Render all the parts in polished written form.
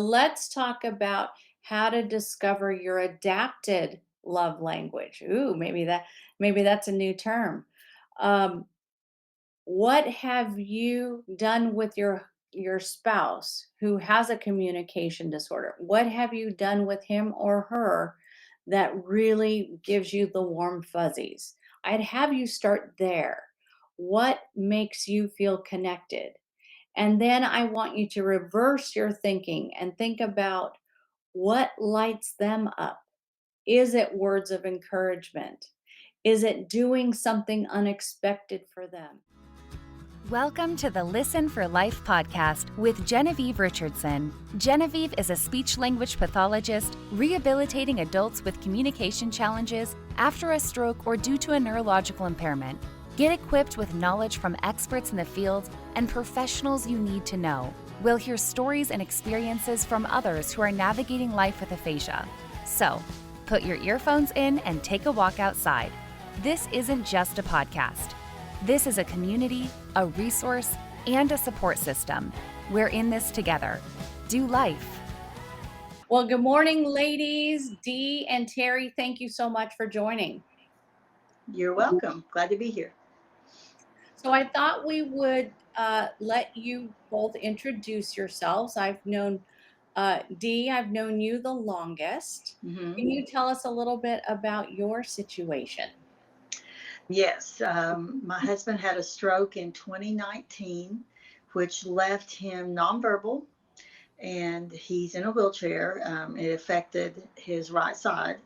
Let's talk about how to discover your adapted love language. Ooh, maybe that's a new term. Um, what have you done with your spouse who has a communication disorder? What have you done with him or her that really gives you the warm fuzzies? I'd have you start there. What makes you feel connected? And then I want you to reverse your thinking and think about what lights them up. Is it words of encouragement? Is it doing something unexpected for them? Welcome to the Listen for Life podcast with Genevieve Richardson. Genevieve is a speech language pathologist rehabilitating adults with communication challenges after a stroke or due to a neurological impairment. Get equipped with knowledge from experts in the field and professionals you need to know. We'll hear stories and experiences from others who are navigating life with aphasia. So, put your earphones in and take a walk outside. This isn't just a podcast. This is a community, a resource, and a support system. We're in this together. Do life. Well, good morning, ladies. Dee and Terry, thank you so much for joining. You're welcome. Glad to be here. So I thought we would let you both introduce yourselves. I've known Dee, I've known you the longest. Mm-hmm. Can you tell us a little bit about your situation? Yes, my husband had a stroke in 2019, which left him nonverbal, and he's in a wheelchair. It affected his right side.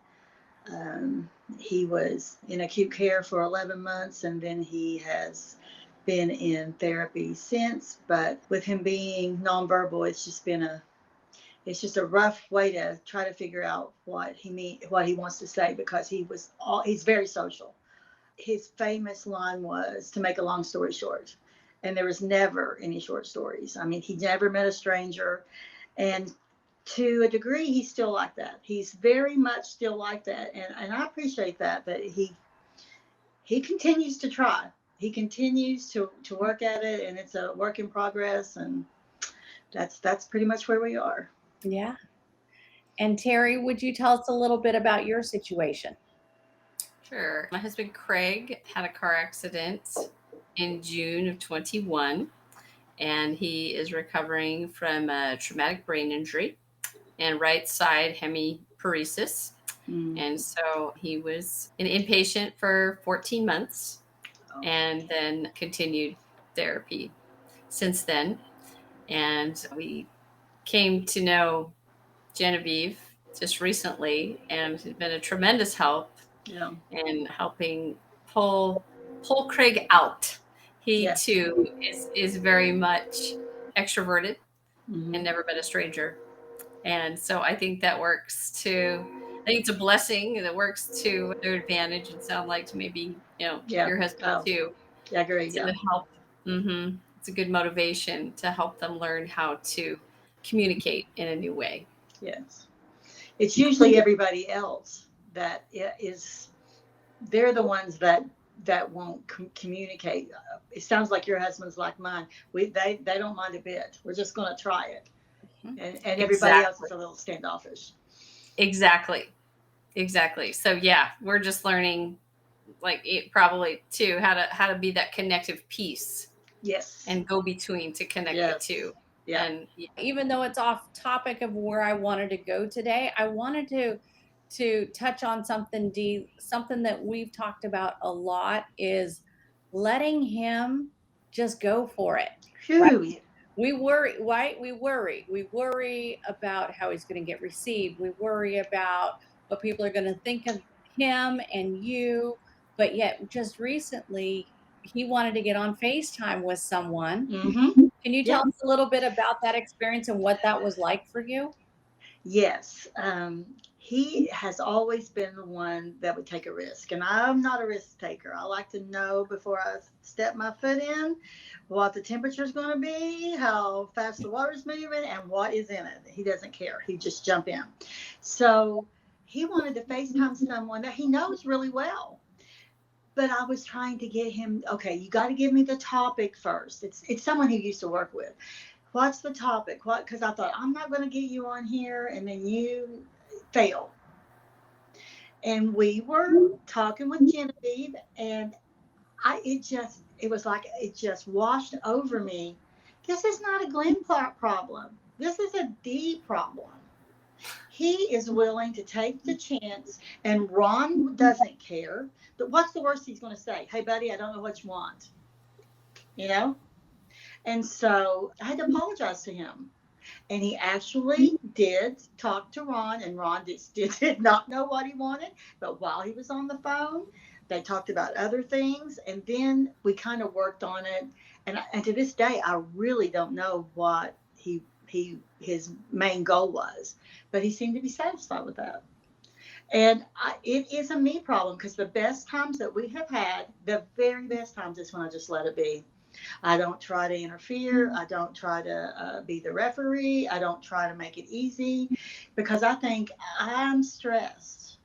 He was in acute care for 11 months, and then he has been in therapy since. But with him being nonverbal, it's just a rough way to try to figure out what he wants to say, because he's very social. His famous line was, to make a long story short, and there was never any short stories. I mean, he never met a stranger, and to a degree, he's still like that. He's very much still like that, and I appreciate that he continues to try. He continues to work at it, and it's a work in progress, and that's pretty much where we are. Yeah. And Terry, would you tell us a little bit about your situation? Sure. My husband Craig had a car accident in June of 21, and he is recovering from a traumatic brain injury and right side hemiparesis. And so he was an inpatient for 14 months and then continued therapy since then. And we came to know Genevieve just recently, and has been a tremendous help in helping pull Craig out. He too is very much extroverted and never been a stranger. And so I think that works I think it's a blessing that works to their advantage, and sound like to maybe, your husband too. I agree. To help. Mm-hmm. It's a good motivation to help them learn how to communicate in a new way. Yes. It's usually everybody else that they're the ones that won't communicate. It sounds like your husband's like mine. They don't mind a bit. We're just going to try it. And everybody else is a little standoffish. Exactly. So yeah, we're just learning, probably too, how to be that connective piece. Yes. And go between to connect the two. Yeah. And even though it's off topic of where I wanted to go today, I wanted to touch on something that we've talked about a lot, is letting him just go for it. Right? We worry, right? We worry about how he's going to get received. We worry about what people are going to think of him and you. But yet just recently he wanted to get on FaceTime with someone. Mm-hmm. Can you tell us a little bit about that experience and what that was like for you? Yes. He has always been the one that would take a risk, and I'm not a risk taker. I like to know before I step my foot in what the temperature is going to be, how fast the water's moving, and what is in it. He doesn't care. He just jump in. So he wanted to FaceTime someone that he knows really well. But I was trying to get him, okay, you got to give me the topic first. It's someone he used to work with. what's the topic? What? Because I thought, I'm not going to get you on here and then you fail. And we were talking with Genevieve, and it was like it just washed over me. This is not a Glenn problem. This is a Dee problem. He is willing to take the chance, and Ron doesn't care. But what's the worst he's going to say? Hey, buddy, I don't know what you want. You know? And so I had to apologize to him. And he actually did talk to Ron, and Ron did not know what he wanted. But while he was on the phone, they talked about other things, and then we kind of worked on it. And to this day, I really don't know what his main goal was, but he seemed to be satisfied with that. And it is a me problem, because the best times that we have had, the very best times, is when I just let it be. I don't try to interfere. I don't try to be the referee. I don't try to make it easy, because I think I'm stressed,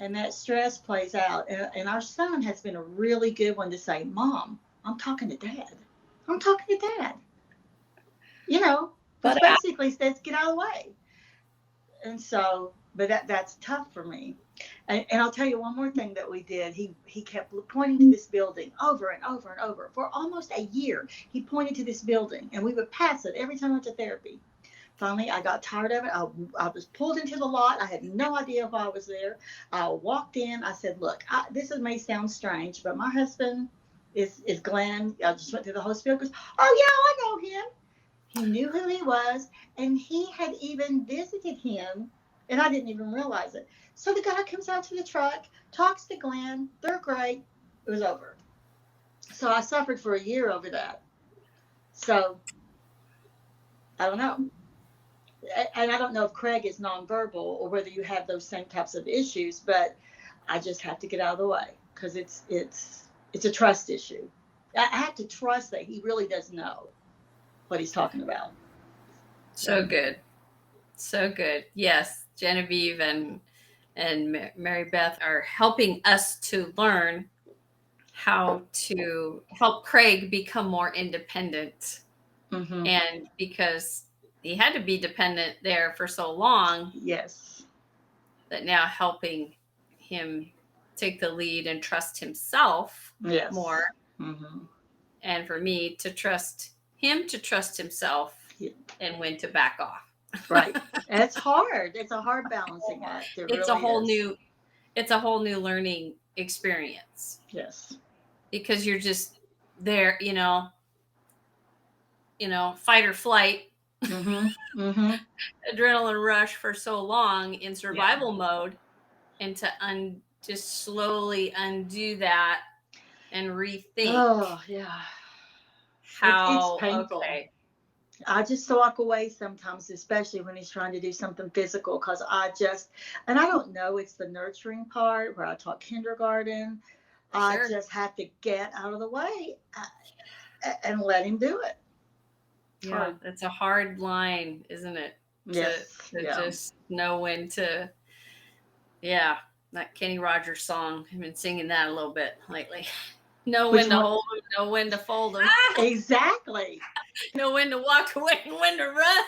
and that stress plays out. And our son has been a really good one to say, Mom, I'm talking to Dad. I'm talking to Dad. You know, which basically says, get out of the way. And so, but that's tough for me. And I'll tell you one more thing that we did. He kept pointing to this building over and over and over for almost a year. He pointed to this building, and we would pass it every time I went to therapy. Finally, I got tired of it. I was pulled into the lot. I had no idea why I was there. I walked in. I said, look, this may sound strange, but my husband is Glenn. I just went through the whole spiel. He goes, oh, yeah, I know him. He knew who he was, and he had even visited him, and I didn't even realize it. So the guy comes out to the truck, talks to Glenn. They're great. It was over. So I suffered for a year over that. So I don't know. And I don't know if Craig is nonverbal or whether you have those same types of issues, but I just have to get out of the way, because it's a trust issue. I have to trust that he really does know what he's talking about. So good. So good. Yes, Genevieve and Mary Beth are helping us to learn how to help Craig become more independent. Mm-hmm. And because he had to be dependent there for so long, yes, that now helping him take the lead and trust himself more. Mm-hmm. And for me to trust him to trust himself, and when to back off. Right. And it's hard. It's a hard balancing act. It's a whole new learning experience. Yes. Because you're just there, fight or flight, mm-hmm. Mm-hmm. adrenaline rush for so long in survival mode, and to just slowly undo that and rethink. Oh, yeah. How it's painful. Okay. I just walk away sometimes, especially when he's trying to do something physical, because and I don't know, it's the nurturing part where I taught kindergarten. Sure. I just have to get out of the way and let him do it. Yeah, it's a hard line, isn't it? Yes. To just know when to, that Kenny Rogers song. I've been singing that a little bit lately. Know when to hold them, know when to fold them. Exactly. Know when to walk away and when to run.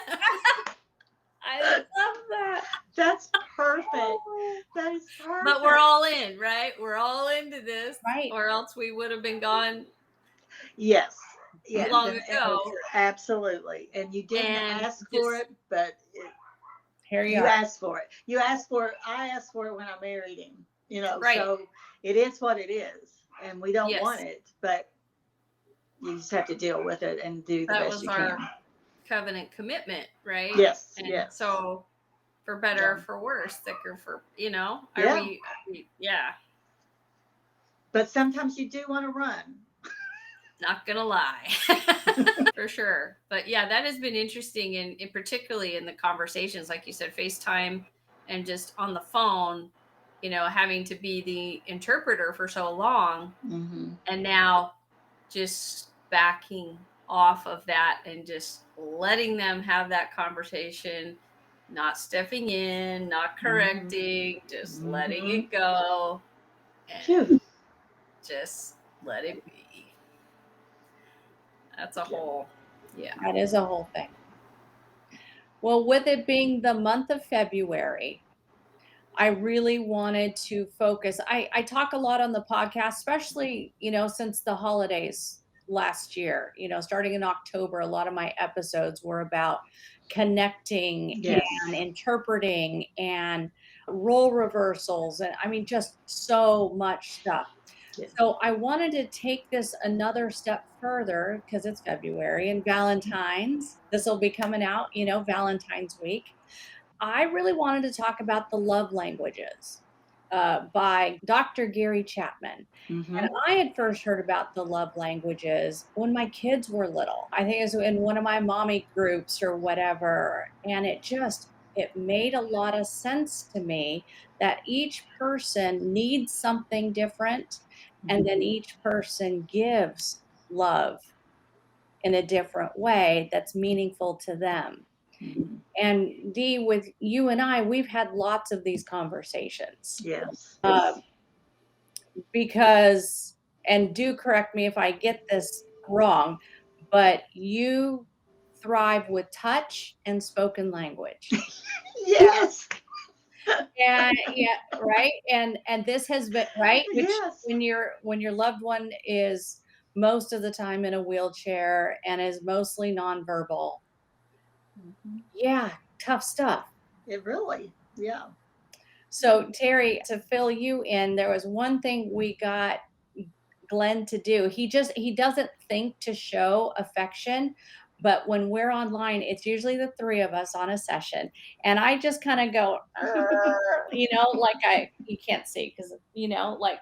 I love that. That's perfect. That is perfect. But we're all in, right? We're all into this. Right. Or else we would have been gone. Yes. Yeah, long ago. Absolutely. And you didn't ask for it, but here you asked for it. You asked for it. I asked for it when I married him. Right. So it is what it is. And we don't want it, but you just have to deal with it and do the best you can. That was our covenant commitment, right? Yes. And yes. So for better or for worse, thicker for, But sometimes you do want to run. Not gonna lie. For sure. But that has been interesting, and particularly in the conversations, like you said, FaceTime and just on the phone, having to be the interpreter for so long. Mm-hmm. And now just backing off of that and just letting them have that conversation, not stepping in, not correcting, just letting it go. And just let it be. That's a whole Yeah. That is a whole thing. Well, with it being the month of February, I really wanted to focus. I talk a lot on the podcast, especially, since the holidays last year, starting in October, a lot of my episodes were about connecting and Yes. interpreting and role reversals. And I mean, just so much stuff. Yeah. So I wanted to take this another step further because it's February and Valentine's. This will be coming out, Valentine's week. I really wanted to talk about the love languages by Dr. Gary Chapman. And Mm-hmm. I had first heard about the love languages when my kids were little. I think it was in one of my mommy groups or whatever. And it made a lot of sense to me that each person needs something different. And then each person gives love in a different way that's meaningful to them. Mm-hmm. And Dee, with you and I, we've had lots of these conversations Yes. uh, because, and do correct me if I get this wrong, but you thrive with touch and spoken language. Yes. And yeah, right. And this has been right, which Yes. when your loved one is most of the time in a wheelchair and is mostly nonverbal. Mm-hmm. Yeah, tough stuff. It really. Yeah. So, Terry, to fill you in, there was one thing we got Glenn to do. He doesn't think to show affection, but when we're online, it's usually the three of us on a session, and I just kind of go, "Arr," like you can't see because like,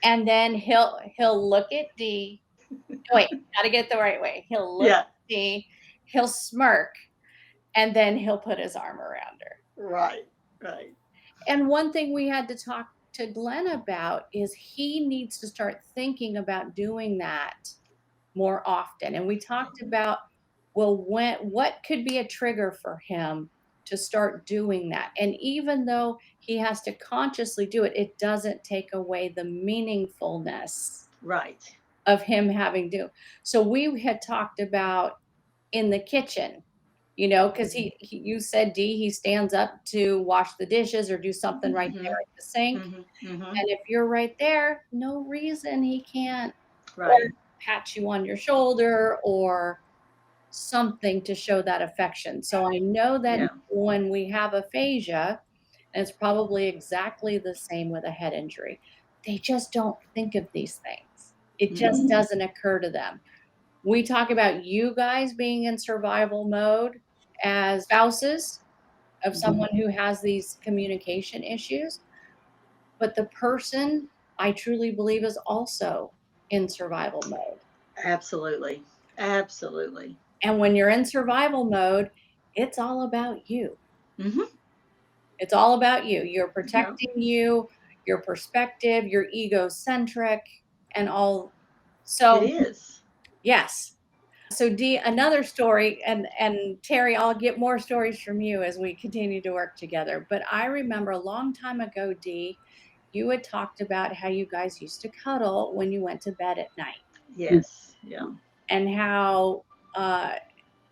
and then he'll look at D. Wait, got to get the right way. He'll look Yeah. at D. He'll smirk, and then he'll put his arm around her. Right. Right. And one thing we had to talk to Glenn about is he needs to start thinking about doing that more often. And we talked about, well, what could be a trigger for him to start doing that? And even though he has to consciously do it, it doesn't take away the meaningfulness Right. of him having to. So we had talked about in the kitchen, because you said D, he stands up to wash the dishes or do something right there Mm-hmm. at the sink. Mm-hmm. Mm-hmm. And if you're right there, no reason he can't or Right. pat you on your shoulder or something to show that affection. So I know that Yeah. when we have aphasia, and it's probably exactly the same with a head injury, they just don't think of these things. It just Mm-hmm. doesn't occur to them. We talk about you guys being in survival mode as spouses of Mm-hmm. someone who has these communication issues, but the person I truly believe is also in survival mode. Absolutely. Absolutely. And when you're in survival mode, it's all about you. Mm-hmm. It's all about you. You're Yeah. protecting you, your perspective, you're egocentric and all. It So, is. yes. So Dee, another story, and Terry, I'll get more stories from you as we continue to work together. But I remember a long time ago, Dee, you had talked about how you guys used to cuddle when you went to bed at night, Yes. Yeah. and how uh,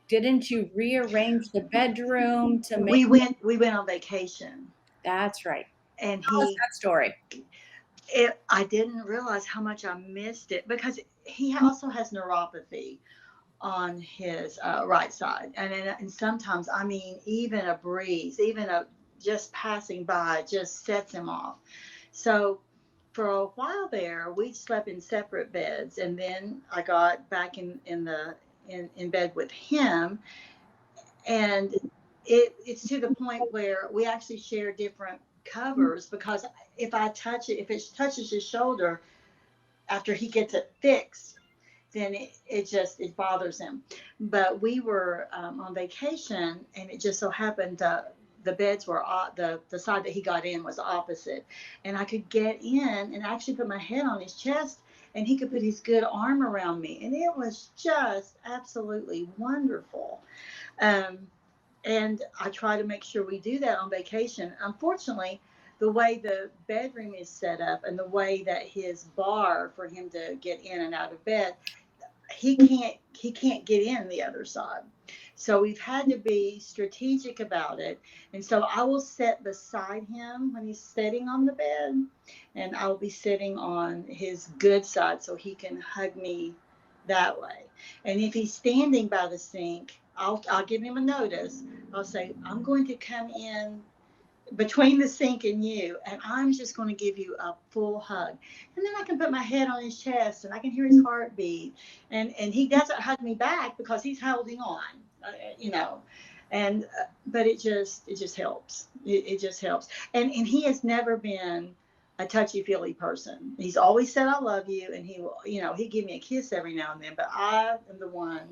didn't you rearrange the bedroom to make We went on vacation, that's right. and Tell us that story. I didn't realize how much I missed it because he also has neuropathy on his right side, and sometimes, I mean, even a breeze, even a just passing by just sets him off. So for a while there, we slept in separate beds, and then I got back in bed with him, and it's to the point where we actually share different covers because if it touches his shoulder after he gets it fixed, then it bothers him. But we were on vacation, and it just so happened the beds were the side that he got in was opposite, and I could get in and actually put my head on his chest, and he could put his good arm around me, and it was just absolutely wonderful. Um, and I try to make sure we do that on vacation. Unfortunately, the way the bedroom is set up and the way that his bar for him to get in and out of bed, he can't get in the other side. So we've had to be strategic about it. And so I will sit beside him when he's sitting on the bed, and I'll be sitting on his good side so he can hug me that way. And if he's standing by the sink, I'll give him a notice. I'll say, I'm going to come in between the sink and you, and I'm just going to give you a full hug. And then I can put my head on his chest and I can hear his heartbeat. And he doesn't hug me back because he's holding on, you know. And but it just helps. It just helps. And he has never been a touchy feely person. He's always said I love you, and he will, he give me a kiss every now and then. But I am the one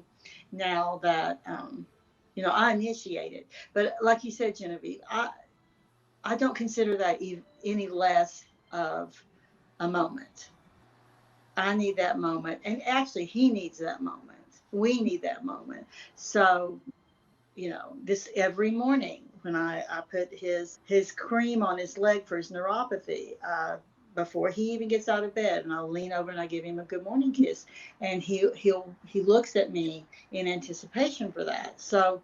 now that I initiate it. But like you said, Genevieve, I don't consider that any less of a moment. I need that moment. And actually, he needs that moment. We need that moment. So, this every morning when I put his cream on his leg for his neuropathy, before he even gets out of bed, and I'll lean over and I give him a good morning kiss. And he looks at me in anticipation for that. So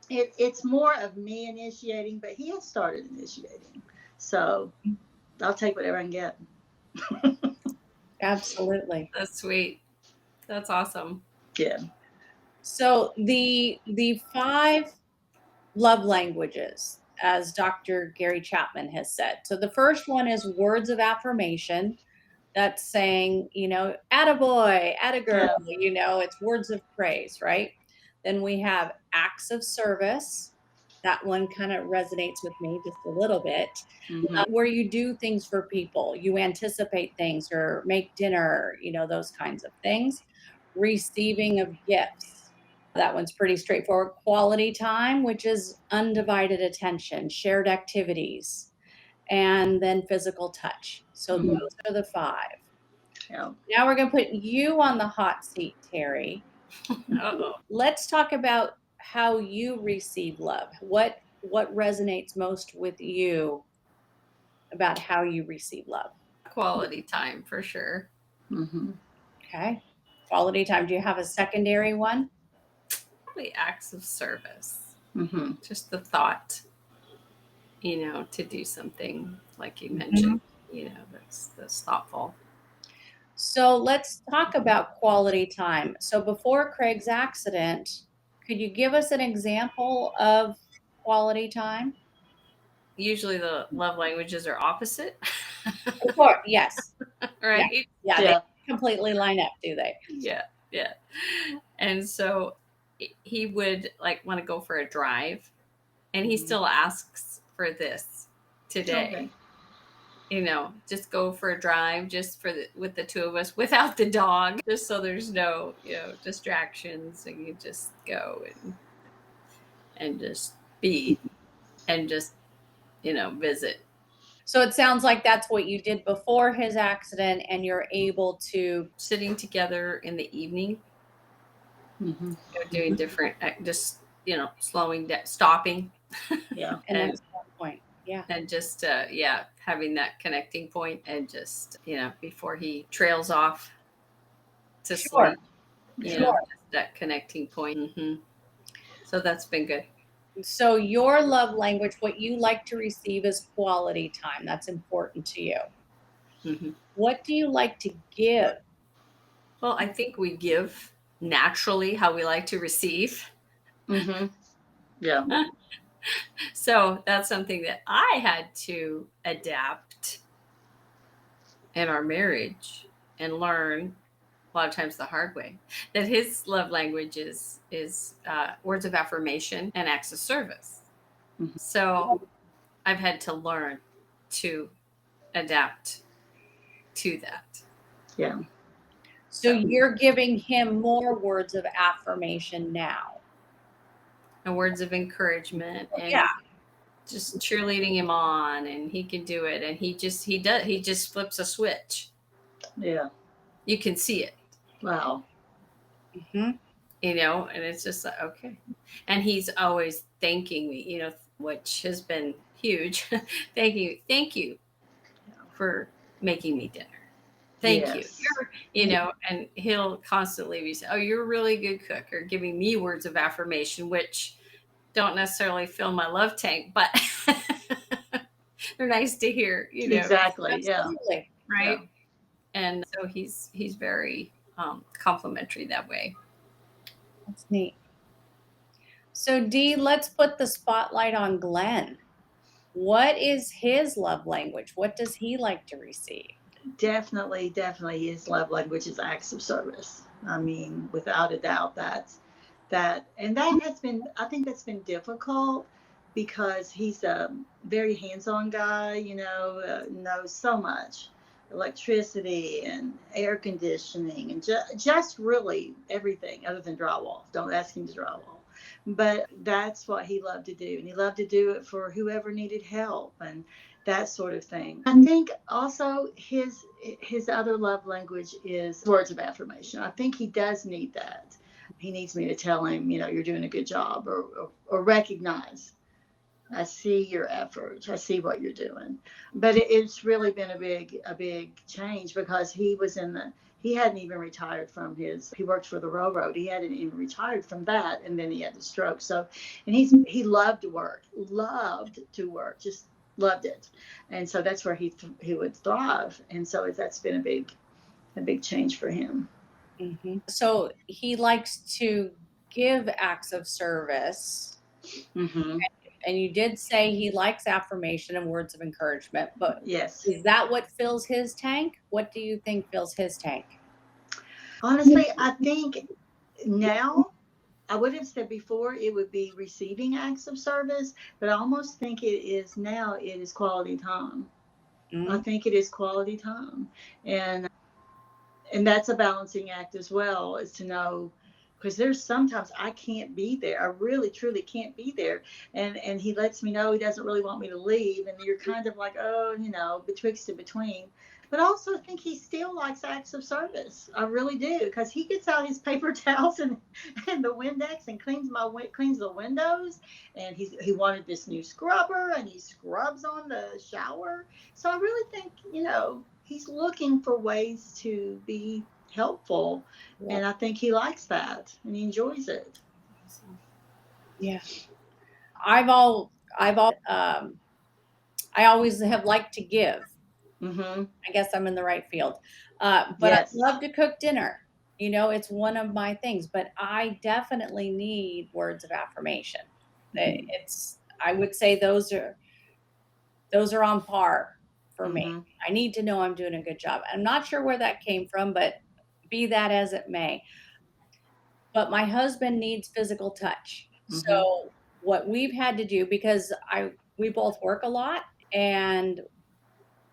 it's more of me initiating, but he has started initiating. So I'll take whatever I can get. Absolutely. That's sweet. That's awesome. Yeah. So the 5 love languages, as Dr. Gary Chapman has said. So the first one is words of affirmation. That's saying, attaboy, attagirl, it's words of praise, right? Then we have acts of service. That one kind of resonates with me just a little bit, where you do things for people, you anticipate things or make dinner, those kinds of things. Receiving of gifts. That one's pretty straightforward. Quality time, which is undivided attention, shared activities, and then physical touch. So those are the 5. Yeah. Now we're going to put you on the hot seat, Terry. Uh-oh. Let's talk about how you receive love. What resonates most with you about how you receive love? Quality time for sure. Mm-hmm. Okay. Quality time. Do you have a secondary one? Probably acts of service. Mm-hmm. Just the thought, to do something like you mentioned, that's thoughtful. So let's talk about quality time. So before Craig's accident, could you give us an example of quality time? Usually the love languages are opposite. Of course, yes. Right? Yeah, they completely line up, do they? Yeah. And so he would want to go for a drive, and he still asks for this today. Okay. Just go for a drive just with the 2 of us without the dog, just so there's no, distractions, and you just go and just be and just, visit. So it sounds like that's what you did before his accident, and you're able to Sitting together in the evening, doing different, just, slowing down, stopping. Yeah. and that's one point. Yeah. And just, having that connecting point, and just, before he trails off to sleep, just that connecting point. So that's been good. So your love language, what you like to receive is quality time. That's important to you. What do you like to give? Well, I think we give naturally how we like to receive. Yeah. So that's something that I had to adapt in our marriage and learn a lot of times the hard way, that his love language is words of affirmation and acts of service. So I've had to learn to adapt to that. Yeah. So you're giving him more words of affirmation now. And words of encouragement, and just cheerleading him on, and he can do it, and he just flips a switch. Yeah. You can see it. Wow. And it's just like, okay. And he's always thanking me, which has been huge. Thank you for making me dinner. Thank you. Yes. And he'll constantly be saying, "Oh, you're a really good cook," or giving me words of affirmation, which don't necessarily fill my love tank, but they're nice to hear, Exactly. Yeah. Absolutely. Yeah. right? And so he's very complimentary that way. That's neat. So, Dee, let's put the spotlight on Glenn. What is his love language? What does he like to receive? Definitely his love language is acts of service. I mean, without a doubt, and that has been, I think that's been difficult because he's a very hands-on guy, knows so much electricity and air conditioning and just really everything other than drywall. Don't ask him to drywall. But that's what he loved to do. And he loved to do it for whoever needed help and that sort of thing. I think also his other love language is words of affirmation. I think he does need that. He needs me to tell him, you're doing a good job, or recognize, I see your efforts, I see what you're doing. But it's really been a big change because he hadn't even retired from he worked for the railroad. He hadn't even retired from that, and then he had the stroke. So, and he loved to work, just loved it. And so that's where he would thrive. And so that's been a big change for him. Mm-hmm. So he likes to give acts of service. Mm-hmm. And you did say he likes affirmation and words of encouragement, but Yes. is that what fills his tank? What do you think fills his tank? Honestly, I think now, I would have said before it would be receiving acts of service, but I almost think it is quality time. I Mm-hmm. think it is quality time. And that's a balancing act as well, is to know, because there's sometimes I can't be there. I really truly can't be there. And he lets me know he doesn't really want me to leave. And you're kind of like, oh, betwixt and between. But I also think he still likes acts of service. I really do, because he gets out his paper towels and the Windex and cleans the windows. And he wanted this new scrubber, and he scrubs on the shower. So I really think, he's looking for ways to be helpful. Yeah. And I think he likes that and he enjoys it. Yeah. I always have liked to give. Mm-hmm. I guess I'm in the right field. But I Yes. love to cook dinner. It's one of my things, but I definitely need words of affirmation. Mm-hmm. I would say those are on par for me. Mm-hmm. I need to know I'm doing a good job. I'm not sure where that came from, but be that as it may. But my husband needs physical touch. Mm-hmm. So what we've had to do, because we both work a lot, and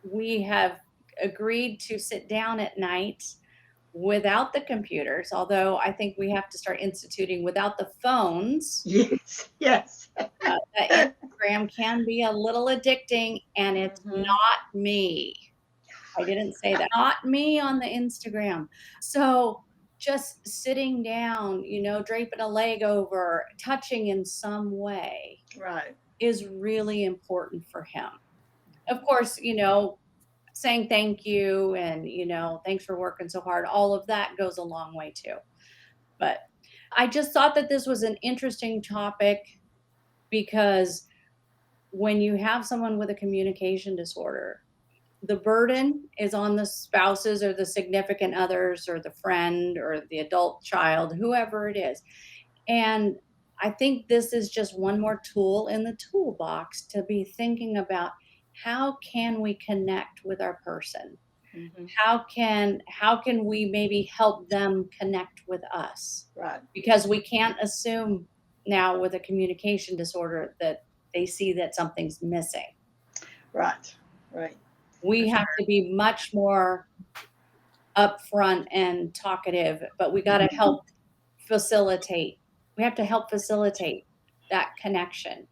we have agreed to sit down at night without the computers, although I think we have to start instituting without the phones. Yes. Yes. That Instagram can be a little addicting, and it's Mm-hmm. not me. I didn't say that. Not me on the Instagram. So just sitting down, draping a leg over, touching in some way Right. is really important for him. Of course, saying thank you and, thanks for working so hard, all of that goes a long way too. But I just thought that this was an interesting topic because when you have someone with a communication disorder, the burden is on the spouses or the significant others or the friend or the adult child, whoever it is. And I think this is just one more tool in the toolbox to be thinking about how can we connect with our person? Mm-hmm. How can we maybe help them connect with us? Right. Because we can't assume now with a communication disorder that they see that something's missing. Right. Right. We have to be much more upfront and talkative, but we got to help facilitate. We have to help facilitate that connection.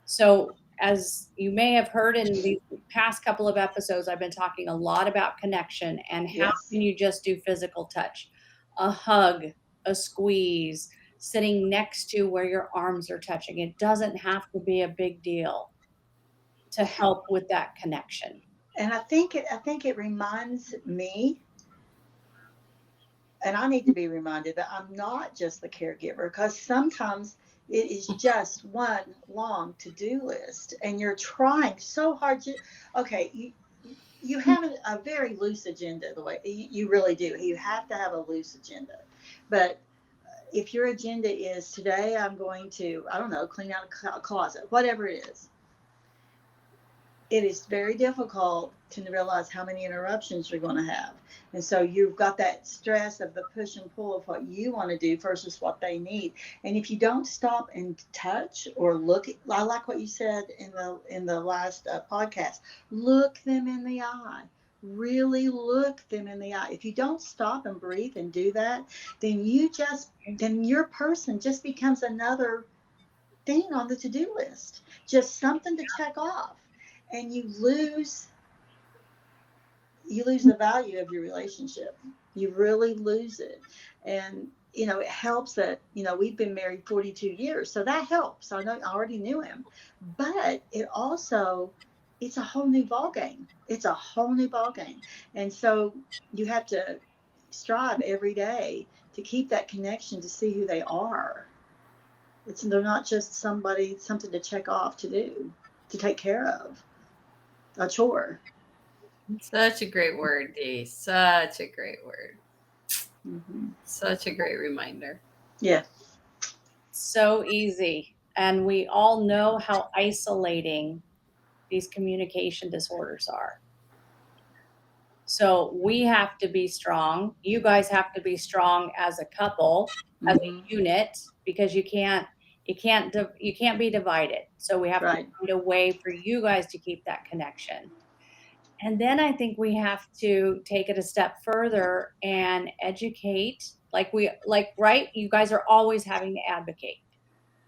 So, as you may have heard in the past couple of episodes, I've been talking a lot about connection and how Yes. can you just do physical touch, a hug, a squeeze, sitting next to where your arms are touching. It doesn't have to be a big deal to help with that connection. And I think it reminds me and I need to be reminded that I'm not just the caregiver, because sometimes it is just one long to-do list and you're trying so hard to, okay, you have a very loose agenda, the way you really do. You have to have a loose agenda. But if your agenda is today, I'm going to, I don't know, clean out a closet, whatever it is very difficult to realize how many interruptions you're going to have. And so you've got that stress of the push and pull of what you want to do versus what they need. And if you don't stop and touch or look, I like what you said in the last podcast, look them in the eye. Really look them in the eye. If you don't stop and breathe and do that, then your person just becomes another thing on the to-do list, just something to check off. And you lose the value of your relationship. You really lose it. And it helps that we've been married 42 years, so that helps. I already knew him, but it's a whole new ball game. And so you have to strive every day to keep that connection, to see who they are. They're not just something to check off, to do, to take care of. A chore. Such a great word, Dee. Such a great word. Mm-hmm. Such a great reminder. Yeah. So easy. And we all know how isolating these communication disorders are. So we have to be strong. You guys have to be strong as a couple, as a unit, because you can't be divided. So we have to find a way for you guys to keep that connection. And then I think we have to take it a step further and educate, right? You guys are always having to advocate.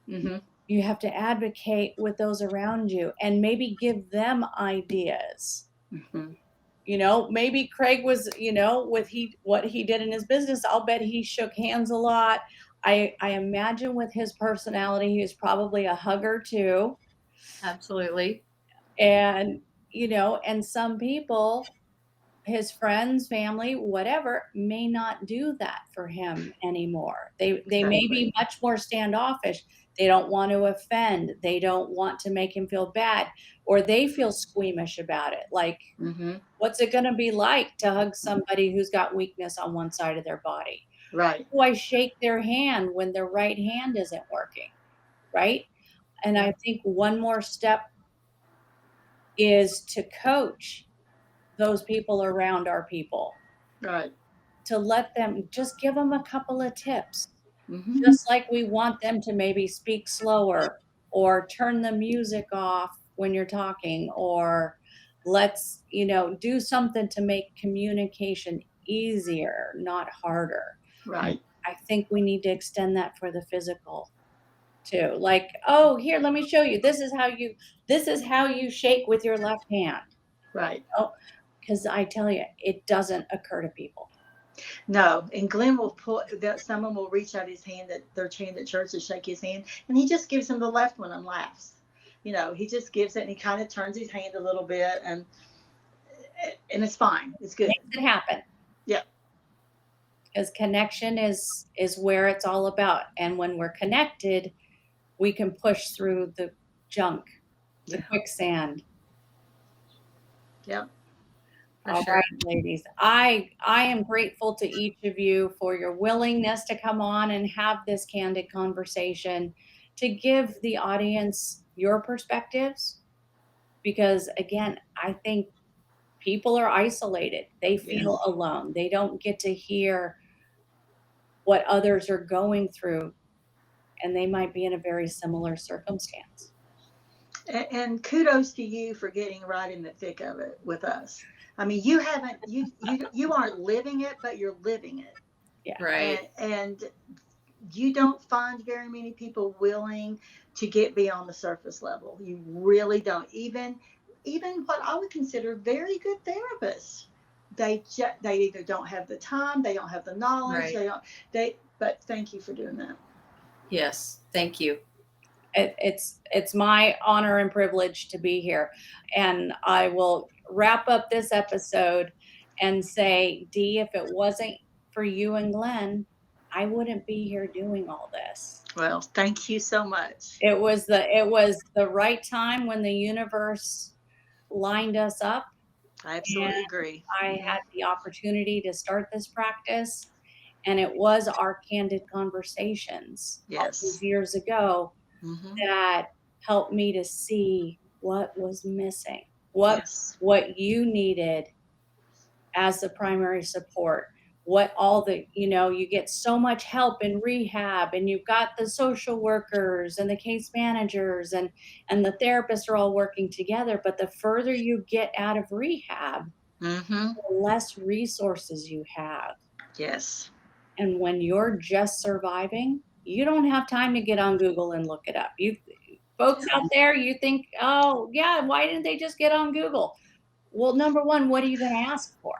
Mm-hmm. You have to advocate with those around you and maybe give them ideas. Mm-hmm. Maybe Craig was, with what he did in his business, I'll bet he shook hands a lot. I imagine with his personality, he was probably a hugger too. Absolutely. And, and some people, his friends, family, whatever, may not do that for him anymore. They may be much more standoffish. They don't want to offend. They don't want to make him feel bad, or they feel squeamish about it. Like, what's it going to be like to hug somebody who's got weakness on one side of their body? Right. Do I shake their hand when their right hand isn't working? Right. And I think one more step is to coach those people around our people. Right. To let them, just give them a couple of tips. Just like we want them to maybe speak slower or turn the music off when you're talking, or let's, do something to make communication easier, not harder. Right. I think we need to extend that for the physical too. Like, oh, here, let me show you. This is how you shake with your left hand. Right. Oh, because I tell you, it doesn't occur to people. No, and Glenn will someone will reach out his hand at their chain at church to shake his hand, and he just gives him the left one and laughs. He just gives it, and he kind of turns his hand a little bit, and it's fine. It's good. Makes it happen. Yeah. Because connection is where it's all about, and when we're connected, we can push through the junk, the quicksand. Yep. All right, ladies. I am grateful to each of you for your willingness to come on and have this candid conversation, to give the audience your perspectives, because again, I think people are isolated. They feel alone. They don't get to hear what others are going through, and they might be in a very similar circumstance. And kudos to you for getting right in the thick of it with us. I mean, you aren't living it, but you're living it. Yeah. Right. And you don't find very many people willing to get beyond the surface level. You really don't. Even what I would consider very good therapists, they either don't have the time, they don't have the knowledge, but thank you for doing that. Yes, thank you. It's my honor and privilege to be here. And I will wrap up this episode and say, Dee, if it wasn't for you and Glenn, I wouldn't be here doing all this. Well, thank you so much. It was the right time when the universe lined us up, I and absolutely agree. I had the opportunity to start this practice, and it was our candid conversations all those Yes. years ago Hmm. that helped me to see what was missing, what Yes. what you needed as the primary support. What all the, you get so much help in rehab, and you've got the social workers and the case managers and the therapists are all working together. But the further you get out of rehab, Hmm. the less resources you have. Yes. And when you're just surviving, you don't have time to get on Google and look it up. You folks Yeah. out there, you think, oh yeah, why didn't they just get on Google? Well, number one, what are you going to ask for?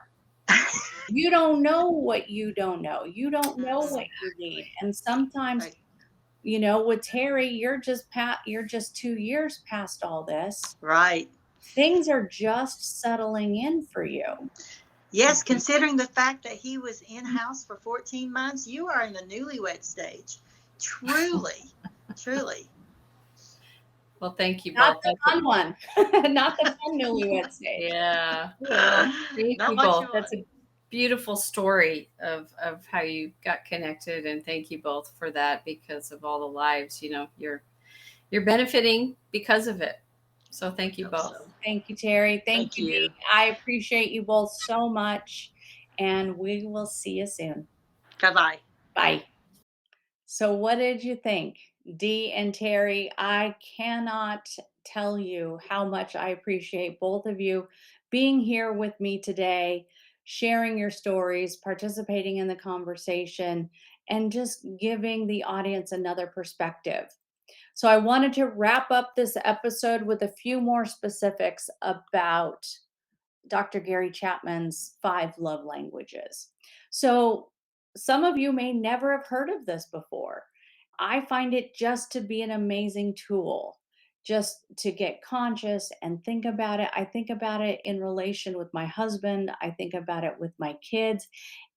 You don't know what you don't know. You don't know what you need. Exactly. And sometimes, Right. with Terry, you're just 2 years past all this. Right. Things are just settling in for you. Yes, considering the fact that he was in house for 14 months, you are in the newlywed stage. Truly, truly. Well, thank you Not both. the fun one. Not the fun newlywed stage. Yeah. Well, thank Not you what you both. That's want. a beautiful story of how you got connected, and thank you both for that because of all the lives, you're benefiting because of it. So thank you Hope both. so. Thank you, Terry. Thank Thank you, Dee. you. I appreciate you both so much, and we will see you soon. Bye bye. Bye. So, what did you think? Dee and Terry, I cannot tell you how much I appreciate both of you being here with me today, sharing your stories, participating in the conversation, and just giving the audience another perspective. So, I wanted to wrap up this episode with a few more specifics about Dr. Gary Chapman's 5 love languages. So, some of you may never have heard of this before. I find it just to be an amazing tool, just to get conscious and think about it. I think about it in relation with my husband, I think about it with my kids,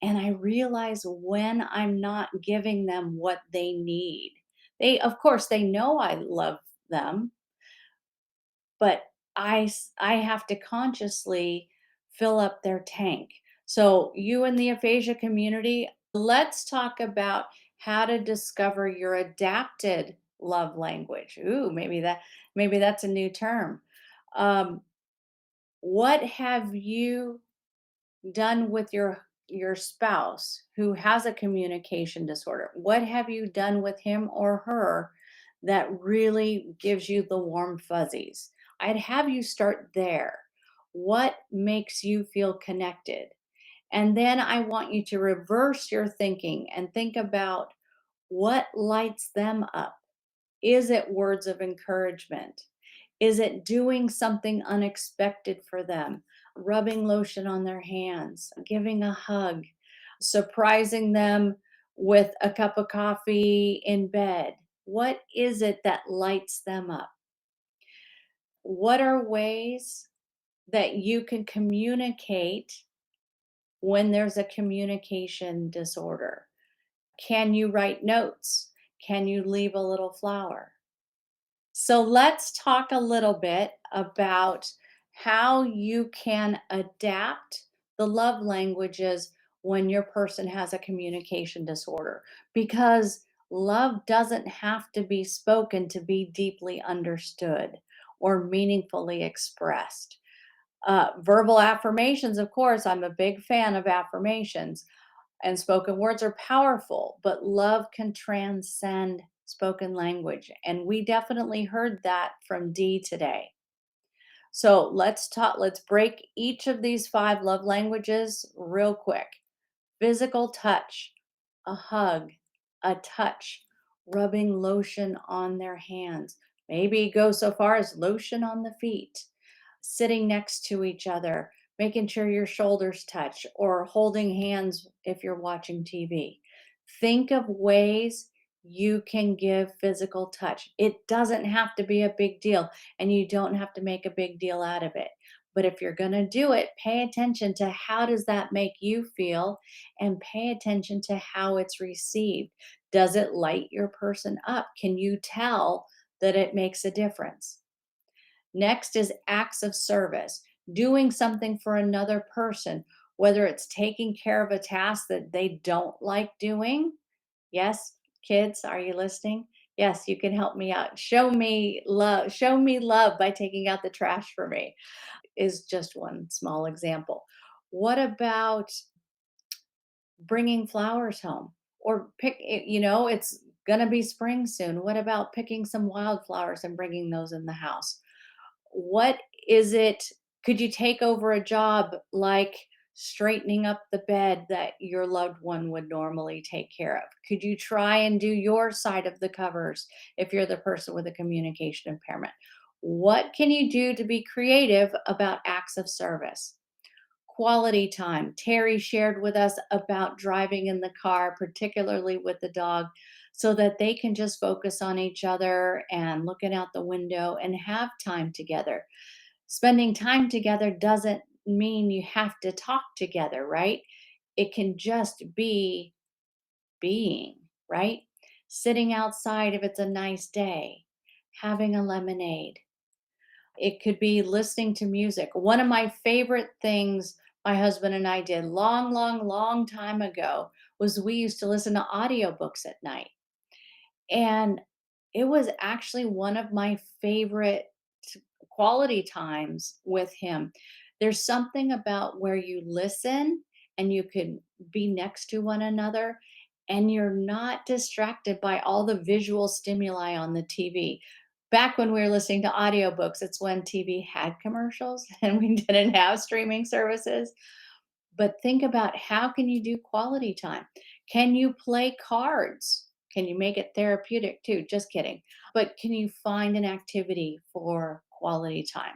and I realize when I'm not giving them what they need. Of course, they know I love them, but I have to consciously fill up their tank. So, you in the aphasia community, let's talk about how to discover your adapted love language. Ooh, maybe that's a new term. Um, what have you done with your spouse who has a communication disorder? What have you done with him or her that really gives you the warm fuzzies? I'd have you start there. What makes you feel connected? And then I want you to reverse your thinking and think about what lights them up. Is it words of encouragement? Is it doing something unexpected for them? Rubbing lotion on their hands, giving a hug, surprising them with a cup of coffee in bed? What is it that lights them up? What are ways that you can communicate when there's a communication disorder? Can you write notes? Can you leave a little flower? So let's talk a little bit about how you can adapt the love languages when your person has a communication disorder, because love doesn't have to be spoken to be deeply understood or meaningfully expressed. Verbal affirmations, of course, I'm a big fan of affirmations, and spoken words are powerful, but love can transcend spoken language. And we definitely heard that from Dee today. So let's break each of these 5 love languages real quick. Physical touch, a hug, a touch, rubbing lotion on their hands. Maybe go so far as lotion on the feet, sitting next to each other, making sure your shoulders touch, or holding hands if you're watching TV. Think of ways you can give physical touch. It doesn't have to be a big deal, and you don't have to make a big deal out of it. But if you're going to do it, pay attention to how does that make you feel and pay attention to how it's received. Does it light your person up? Can you tell that it makes a difference? Next is acts of service, doing something for another person, whether it's taking care of a task that they don't like doing. Yes, kids, are you listening? Yes, you can help me out. Show me love by taking out the trash for me is just one small example. What about bringing flowers home or it's going to be spring soon. What about picking some wildflowers and bringing those in the house? What is it? Could you take over a job like straightening up the bed that your loved one would normally take care of? Could you try and do your side of the covers if you're the person with a communication impairment? What can you do to be creative about acts of service? Quality time. Terry shared with us about driving in the car, particularly with the dog, so that they can just focus on each other and looking out the window and have time together. Spending time together doesn't mean you have to talk together, right? It can just be being, right? Sitting outside if it's a nice day, having a lemonade. It could be listening to music. One of my favorite things my husband and I did long, long, long time ago was we used to listen to audiobooks at night. And it was actually one of my favorite quality times with him. There's something about where you listen and you can be next to one another and you're not distracted by all the visual stimuli on the TV. Back when we were listening to audiobooks, it's when TV had commercials and we didn't have streaming services. But think about how can you do quality time? Can you play cards? Can you make it therapeutic too? Just kidding. But can you find an activity for quality time?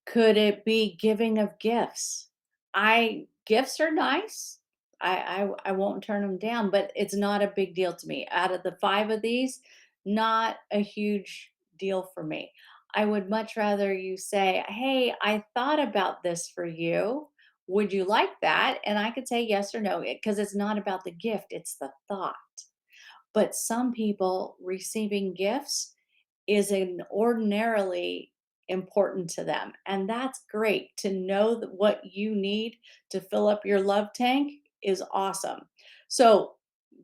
Could it be giving of gifts? I Gifts are nice. I won't turn them down, but it's not a big deal to me. Out of the 5 of these, not a huge deal for me. I would much rather you say, "Hey, I thought about this for you. Would you like that?" And I could say yes or no because it's not about the gift, it's the thought. But some people receiving gifts is an ordinarily important to them. And that's great to know that what you need to fill up your love tank is awesome. So,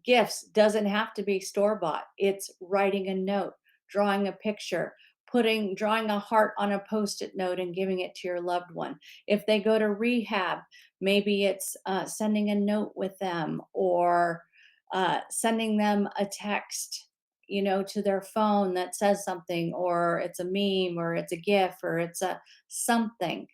gifts doesn't have to be store bought. It's writing a note, drawing a picture, drawing a heart on a post-it note and giving it to your loved one. If they go to rehab, maybe it's sending a note with them or sending them a text, to their phone that says something, or it's a meme, or it's a GIF, or it's a something.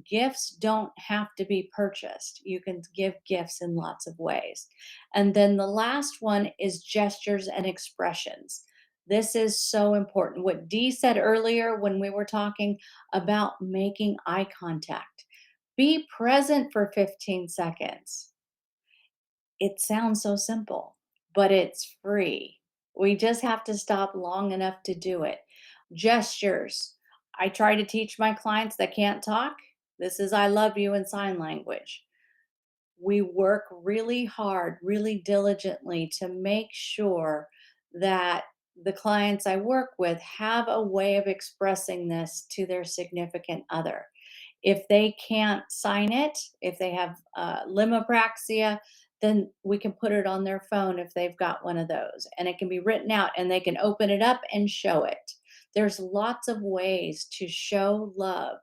Gifts don't have to be purchased. You can give gifts in lots of ways. And then the last one is gestures and expressions. This is so important. What Dee said earlier when we were talking about making eye contact, be present for 15 seconds. It sounds so simple, but it's free. We just have to stop long enough to do it. Gestures. I try to teach my clients that can't talk. This is I love you in sign language. We work really hard, really diligently to make sure that the clients I work with have a way of expressing this to their significant other. If they can't sign it, if they have limopraxia, then we can put it on their phone if they've got one of those, and it can be written out and they can open it up and show it. There's lots of ways to show love,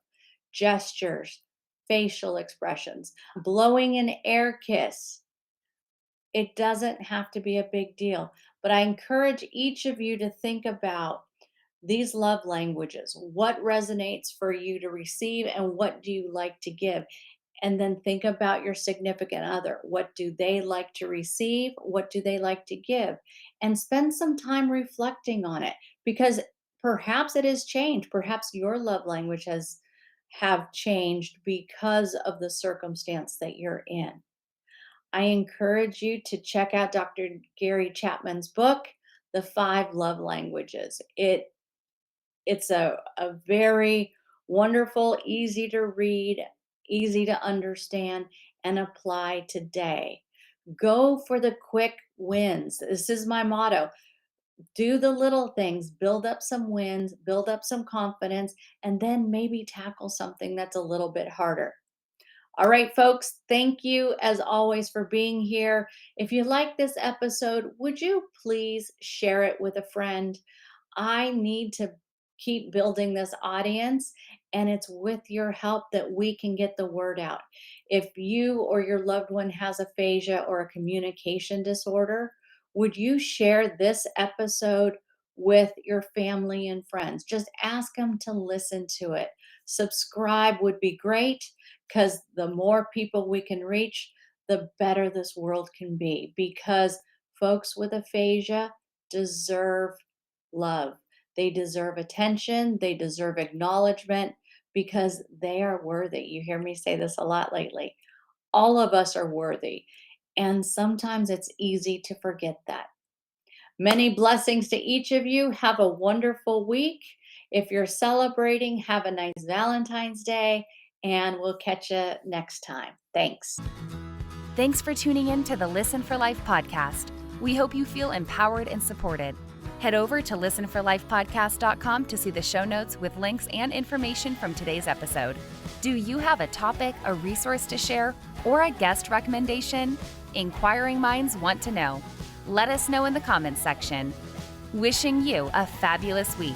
gestures, facial expressions, blowing an air kiss. It doesn't have to be a big deal, but I encourage each of you to think about these love languages. What resonates for you to receive and what do you like to give? And then think about your significant other. What do they like to receive? What do they like to give? And spend some time reflecting on it because perhaps it has changed. Perhaps your love language has have changed because of the circumstance that you're in. I encourage you to check out Dr. Gary Chapman's book, The 5 Love Languages. It's a very Wonderful, easy to read, easy to understand, and apply today. Go for the quick wins. This is my motto. Do the little things, build up some wins, build up some confidence, and then maybe tackle something that's a little bit harder. All right, folks, thank you as always for being here. If you like this episode, would you please share it with a friend? I need to keep building this audience, and it's with your help that we can get the word out. If you or your loved one has aphasia or a communication disorder, would you share this episode with your family and friends? Just ask them to listen to it. Subscribe would be great, because the more people we can reach, the better this world can be. Because folks with aphasia deserve love. They deserve attention. They deserve acknowledgement because they are worthy. You hear me say this a lot lately. All of us are worthy. And sometimes it's easy to forget that. Many blessings to each of you. Have a wonderful week. If you're celebrating, have a nice Valentine's Day, and we'll catch you next time. Thanks. Thanks for tuning in to the Listen for Life podcast. We hope you feel empowered and supported. Head over to listenforlifepodcast.com to see the show notes with links and information from today's episode. Do you have a topic, a resource to share, or a guest recommendation? Inquiring minds want to know. Let us know in the comments section. Wishing you a fabulous week.